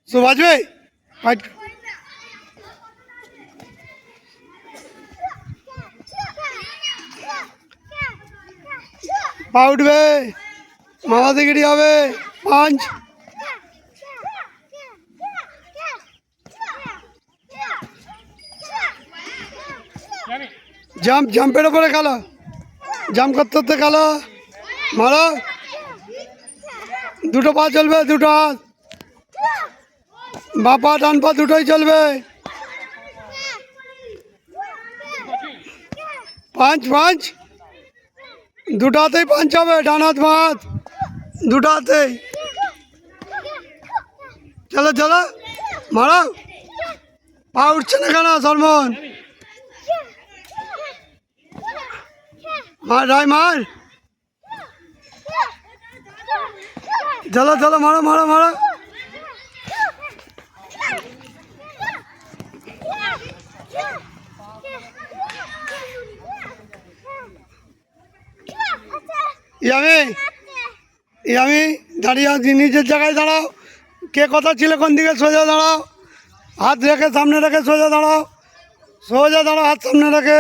so বাজবে fight পা উঠবে মাথা দিকেটি হবে পাঁচ জাম্প জাম্পের ওপরে খেলো জাম্প করতে করতে খেলো মারো দুটো পা চলবে দুটো হাত বা পা ডান পা দুটোই চলবে পাঁচ পাঁচ দুটো হাতেই পাঁচ হবে ডান হাত বাঁ হাত দুটো হাতেই চলো চলো মারো পা উঠছে না কেন সলমন মার রায় মার চলো চলো মারো মারো মারো ইয়ামি দাঁড়িয়ে নিজের জায়গায় দাঁড়াও কে কথা ছিল কোন দিকে সোজা দাঁড়াও হাত রেখে সামনে রেখে সোজা দাঁড়াও হাত সামনে রেখে